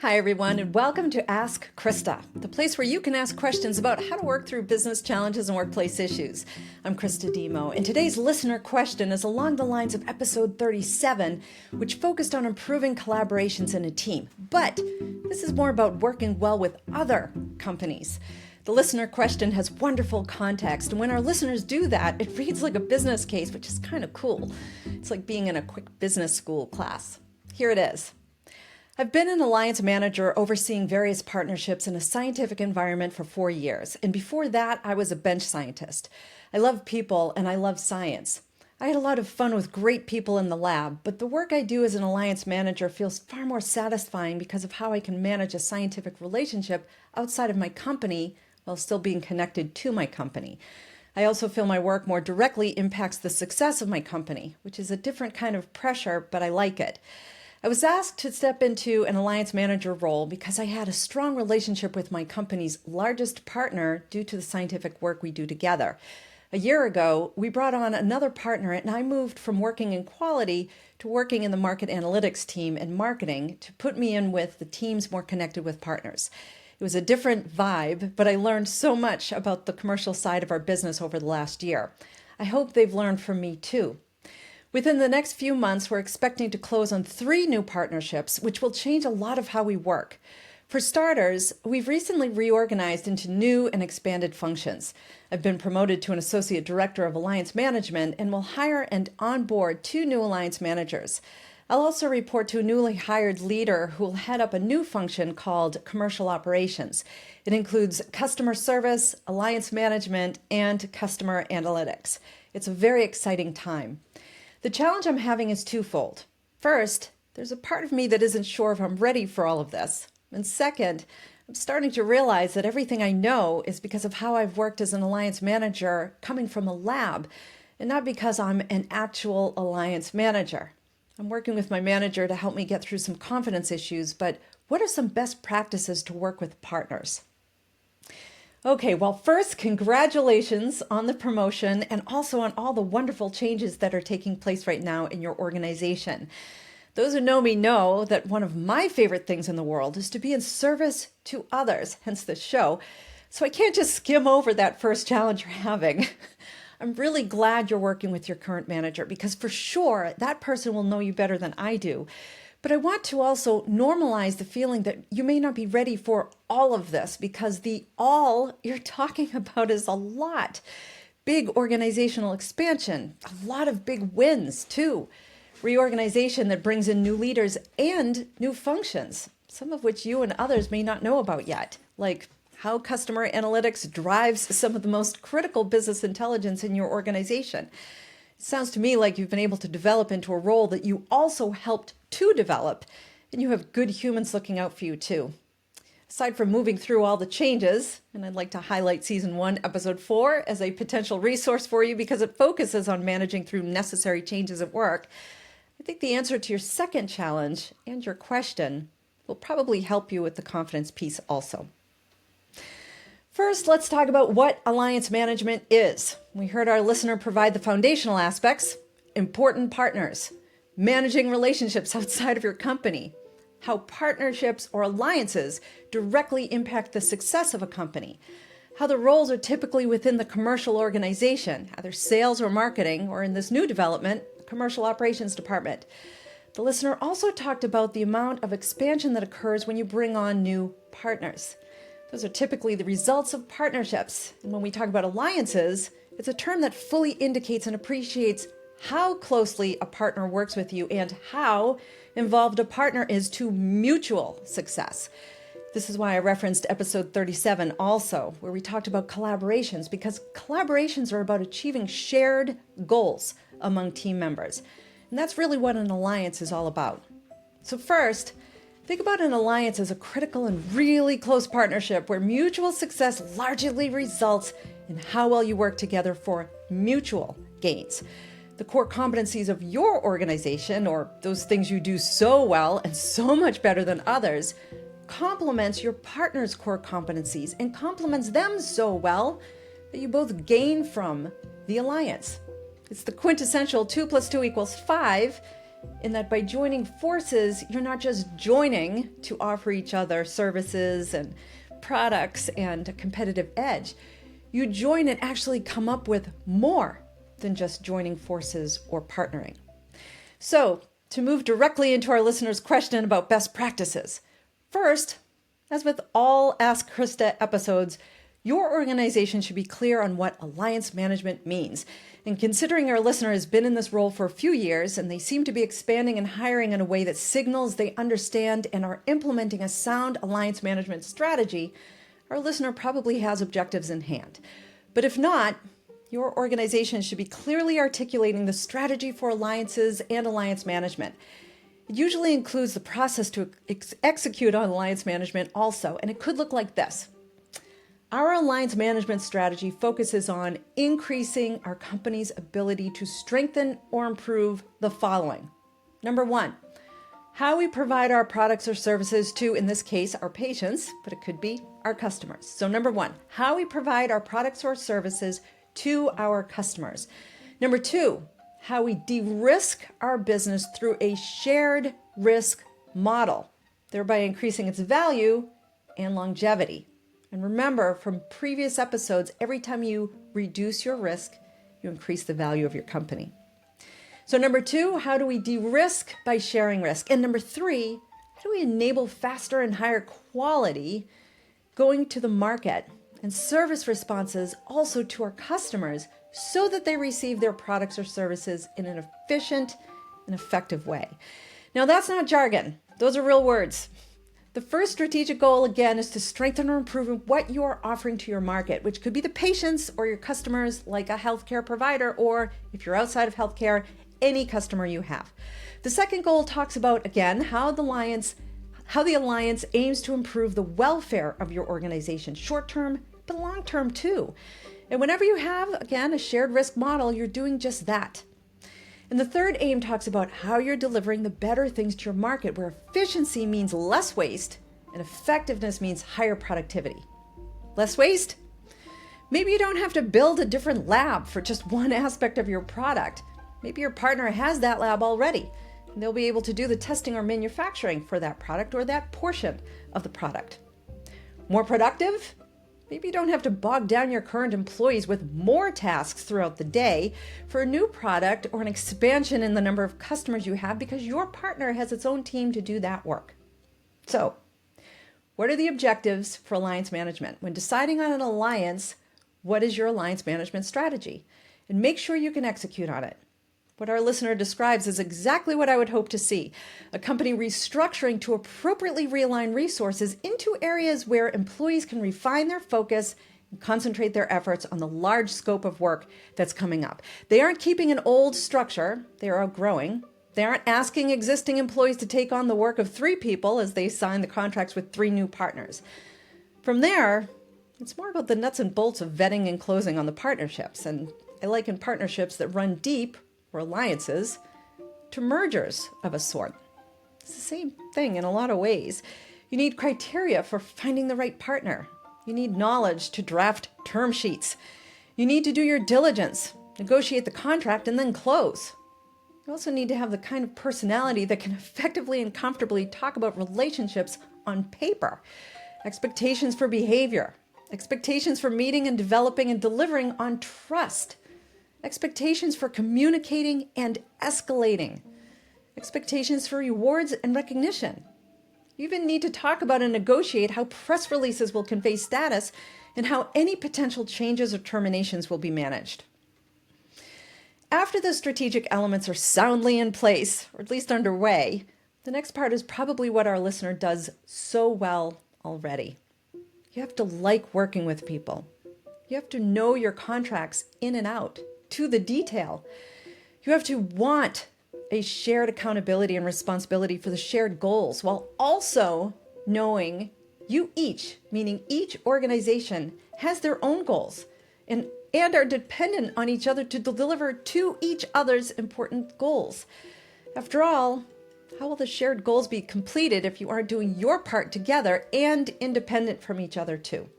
Hi, everyone, and welcome to Ask Christa, the place where you can ask questions about how to work through business challenges and workplace issues. I'm Christa Dhimo, and today's listener question is along the lines of episode 37, which focused on improving collaborations in a team. But this is more about working well with other companies. The listener question has wonderful context, and when our listeners do that, it reads like a business case, which is kind of cool. It's like being in a quick business school class. Here it is. I've been an alliance manager overseeing various partnerships in a scientific environment for 4 years, and before that, I was a bench scientist. I love people and I love science. I had a lot of fun with great people in the lab, but the work I do as an alliance manager feels far more satisfying because of how I can manage a scientific relationship outside of my company while still being connected to my company. I also feel my work more directly impacts the success of my company, which is a different kind of pressure, but I like it. I was asked to step into an alliance manager role because I had a strong relationship with my company's largest partner due to the scientific work we do together. A year ago, we brought on another partner and I moved from working in quality to working in the market analytics team and marketing to put me in with the teams more connected with partners. It was a different vibe, but I learned so much about the commercial side of our business over the last year. I hope they've learned from me too. Within the next few months, we're expecting to close on 3 new partnerships, which will change a lot of how we work. For starters, we've recently reorganized into new and expanded functions. I've been promoted to an associate director of alliance management and will hire and onboard 2 new alliance managers. I'll also report to a newly hired leader who will head up a new function called commercial operations. It includes customer service, alliance management, and customer analytics. It's a very exciting time. The challenge I'm having is twofold. First, there's a part of me that isn't sure if I'm ready for all of this. And second, I'm starting to realize that everything I know is because of how I've worked as an alliance manager coming from a lab, and not because I'm an actual alliance manager. I'm working with my manager to help me get through some confidence issues, but what are some best practices to work with partners? Okay, well, first, congratulations on the promotion and also on all the wonderful changes that are taking place right now in your organization. Those who know me know that one of my favorite things in the world is to be in service to others, hence this show. So I can't just skim over that first challenge you're having. I'm really glad you're working with your current manager because for sure that person will know you better than I do. But I want to also normalize the feeling that you may not be ready for all of this because the all you're talking about is a lot. Big organizational expansion, a lot of big wins too. Reorganization that brings in new leaders and new functions, some of which you and others may not know about yet, like how customer analytics drives some of the most critical business intelligence in your organization. It sounds to me like you've been able to develop into a role that you also helped to develop, and you have good humans looking out for you too. Aside from moving through all the changes, and I'd like to highlight Season 1, Episode 4 as a potential resource for you because it focuses on managing through necessary changes at work, I think the answer to your second challenge and your question will probably help you with the confidence piece also. First, let's talk about what alliance management is. We heard our listener provide the foundational aspects: important partners, managing relationships outside of your company, how partnerships or alliances directly impact the success of a company, how the roles are typically within the commercial organization, either sales or marketing, or in this new development, commercial operations department. The listener also talked about the amount of expansion that occurs when you bring on new partners. Those are typically the results of partnerships. And when we talk about alliances, it's a term that fully indicates and appreciates how closely a partner works with you and how involved a partner is to mutual success. This is why I referenced episode 37 also, where we talked about collaborations, because collaborations are about achieving shared goals among team members. And that's really what an alliance is all about. So first, think about an alliance as a critical and really close partnership where mutual success largely results in how well you work together for mutual gains. The core competencies of your organization, or those things you do so well and so much better than others, complements your partner's core competencies and complements them so well that you both gain from the alliance. It's the quintessential 2 + 2 = 5, in that by joining forces, you're not just joining to offer each other services and products and a competitive edge. You join and actually come up with more than just joining forces or partnering. So, to move directly into our listener's question about best practices. First, as with all Ask Christa episodes, your organization should be clear on what alliance management means. And considering our listener has been in this role for a few years and they seem to be expanding and hiring in a way that signals they understand and are implementing a sound alliance management strategy, our listener probably has objectives in hand. But if not, your organization should be clearly articulating the strategy for alliances and alliance management. It usually includes the process to execute on alliance management also, and it could look like this. Our alliance management strategy focuses on increasing our company's ability to strengthen or improve the following. Number one, how we provide our products or services to, in this case, our patients, but it could be our customers. So number one, how we provide our products or services to our customers. Number two, how we de-risk our business through a shared risk model, thereby increasing its value and longevity. And remember from previous episodes, every time you reduce your risk, you increase the value of your company. So number two, how do we de-risk by sharing risk? And number three, how do we enable faster and higher quality going to the market and service responses also to our customers so that they receive their products or services in an efficient and effective way? Now that's not jargon. Those are real words. The first strategic goal, again, is to strengthen or improve what you are offering to your market, which could be the patients or your customers like a healthcare provider, or if you're outside of healthcare, any customer you have. The second goal talks about, again, how the alliance aims to improve the welfare of your organization, short-term, but long-term too. And whenever you have, again, a shared risk model, you're doing just that. And the third aim talks about how you're delivering the better things to your market, where efficiency means less waste and effectiveness means higher productivity. Less waste? Maybe you don't have to build a different lab for just one aspect of your product. Maybe your partner has that lab already, and they'll be able to do the testing or manufacturing for that product or that portion of the product. More productive? Maybe you don't have to bog down your current employees with more tasks throughout the day for a new product or an expansion in the number of customers you have because your partner has its own team to do that work. So, what are the objectives for alliance management? When deciding on an alliance, what is your alliance management strategy? And make sure you can execute on it. What our listener describes is exactly what I would hope to see. A company restructuring to appropriately realign resources into areas where employees can refine their focus and concentrate their efforts on the large scope of work that's coming up. They aren't keeping an old structure. They're outgrowing. They aren't asking existing employees to take on the work of 3 people as they sign the contracts with 3 new partners. From there, it's more about the nuts and bolts of vetting and closing on the partnerships. And I liken partnerships that run deep, or alliances, to mergers of a sort. It's the same thing in a lot of ways. You need criteria for finding the right partner. You need knowledge to draft term sheets. You need to do your diligence, negotiate the contract, and then close. You also need to have the kind of personality that can effectively and comfortably talk about relationships on paper. Expectations for behavior. Expectations for meeting and developing and delivering on trust. Expectations for communicating and escalating. Expectations for rewards and recognition. You even need to talk about and negotiate how press releases will convey status and how any potential changes or terminations will be managed. After the strategic elements are soundly in place, or at least underway, the next part is probably what our listener does so well already. You have to like working with people. You have to know your contracts in and out, to the detail. You have to want a shared accountability and responsibility for the shared goals, while also knowing you each, meaning each organization, has their own goals and are dependent on each other to deliver to each other's important goals. After all, how will the shared goals be completed if you aren't doing your part together and independent from each other too?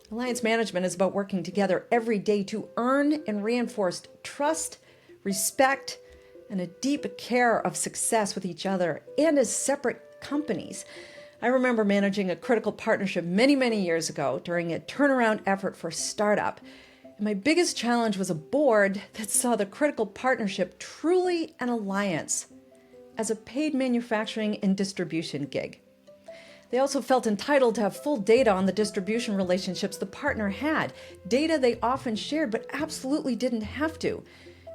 Alliance management is about working together every day to earn and reinforce trust, respect, and a deep care of success with each other and as separate companies. I remember managing a critical partnership many, many years ago during a turnaround effort for a startup. And my biggest challenge was a board that saw the critical partnership truly an alliance as a paid manufacturing and distribution gig. They also felt entitled to have full data on the distribution relationships the partner had, data they often shared but absolutely didn't have to.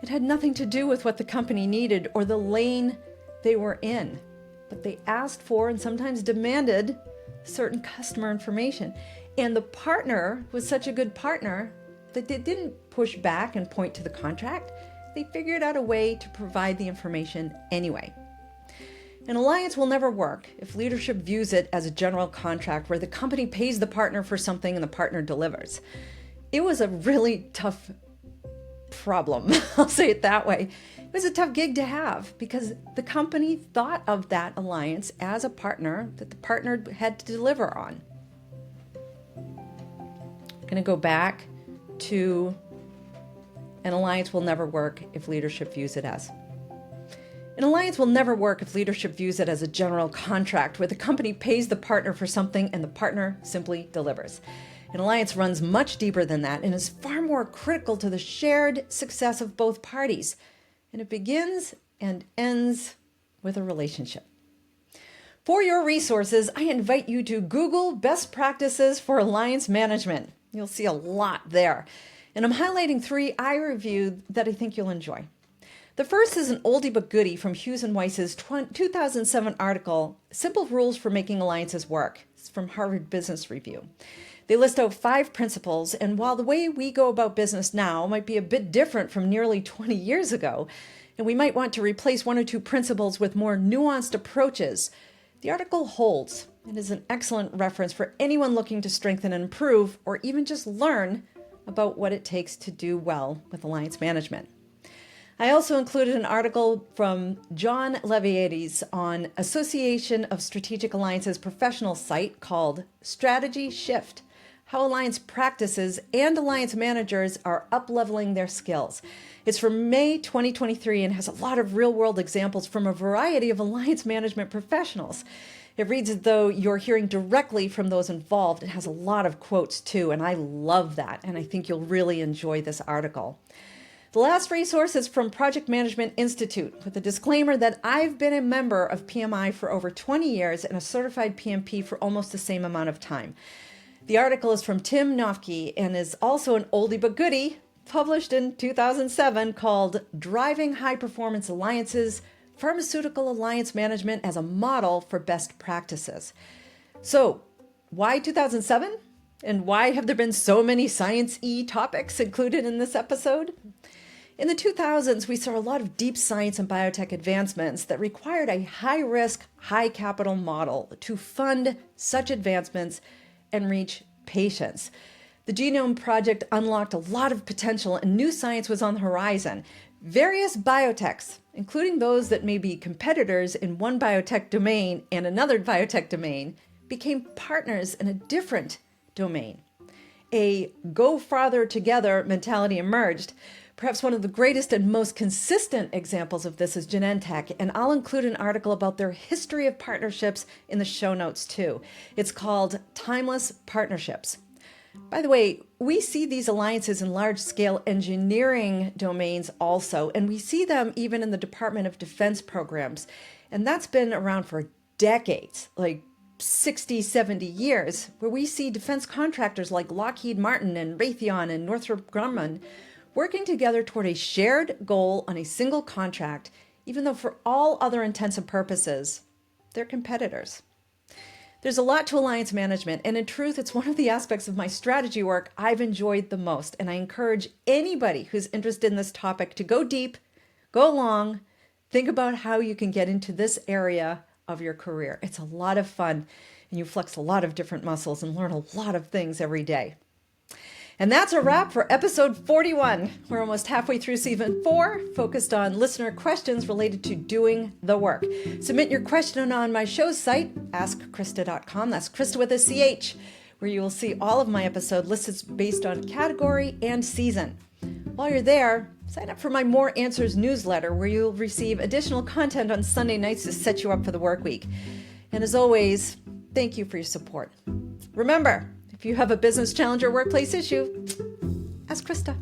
It had nothing to do with what the company needed or the lane they were in, but they asked for and sometimes demanded certain customer information. And the partner was such a good partner that they didn't push back and point to the contract. They figured out a way to provide the information anyway. An alliance will never work if leadership views it as a general contract where the company pays the partner for something and the partner delivers. It was a really tough problem, I'll say it that way. It was a tough gig to have because the company thought of that alliance as a partner that the partner had to deliver on. I'm going to go back to an alliance will never work if leadership views it as. An alliance will never work if leadership views it as a general contract where the company pays the partner for something and the partner simply delivers. An alliance runs much deeper than that and is far more critical to the shared success of both parties. And it begins and ends with a relationship. For your resources, I invite you to Google best practices for alliance management. You'll see a lot there. And I'm highlighting 3 I reviewed that I think you'll enjoy. The first is an oldie but goodie from Hughes and Weiss's 2007 article, Simple Rules for Making Alliances Work. It's from Harvard Business Review. They list out 5 principles, and while the way we go about business now might be a bit different from nearly 20 years ago, and we might want to replace 1 or 2 principles with more nuanced approaches, the article holds and is an excellent reference for anyone looking to strengthen and improve, or even just learn about what it takes to do well with alliance management. I also included an article from John Leviades on Association of Strategic Alliances professional site called Strategy Shift: How Alliance Practices and Alliance Managers are Up-Leveling Their Skills. It's from May 2023 and has a lot of real-world examples from a variety of alliance management professionals. It reads as though you're hearing directly from those involved. It has a lot of quotes too, and I love that, and I think you'll really enjoy this article. The last resource is from Project Management Institute with a disclaimer that I've been a member of PMI for over 20 years and a certified PMP for almost the same amount of time. The article is from Tim Nofke and is also an oldie but goodie, published in 2007, called Driving High Performance Alliances, Pharmaceutical Alliance Management as a Model for Best Practices. So, why 2007? And why have there been so many science-y topics included in this episode? In the 2000s, we saw a lot of deep science and biotech advancements that required a high-risk, high-capital model to fund such advancements and reach patients. The Genome Project unlocked a lot of potential and new science was on the horizon. Various biotechs, including those that may be competitors in one biotech domain and another biotech domain, became partners in a different domain. A go farther together mentality emerged. Perhaps one of the greatest and most consistent examples of this is Genentech, and I'll include an article about their history of partnerships in the show notes too. It's called Timeless Partnerships. By the way, we see these alliances in large-scale engineering domains also, and we see them even in the Department of Defense programs. And that's been around for decades, like 60, 70 years, where we see defense contractors like Lockheed Martin and Raytheon and Northrop Grumman working together toward a shared goal on a single contract, even though for all other intents and purposes, they're competitors. There's a lot to alliance management, and in truth, it's one of the aspects of my strategy work I've enjoyed the most, and I encourage anybody who's interested in this topic to go deep, go long, think about how you can get into this area of your career. It's a lot of fun, and you flex a lot of different muscles and learn a lot of things every day. And that's a wrap for episode 41. We're almost halfway through season 4, focused on listener questions related to doing the work. Submit your question on my show's site, askchrista.com. That's Christa with a CH, where you will see all of my episode lists based on category and season. While you're there, Sign up for my More Answers newsletter, where you'll receive additional content on Sunday nights to set you up for the work week. And as always, thank you for your support. Remember, if you have a business challenge or workplace issue, ask Christa.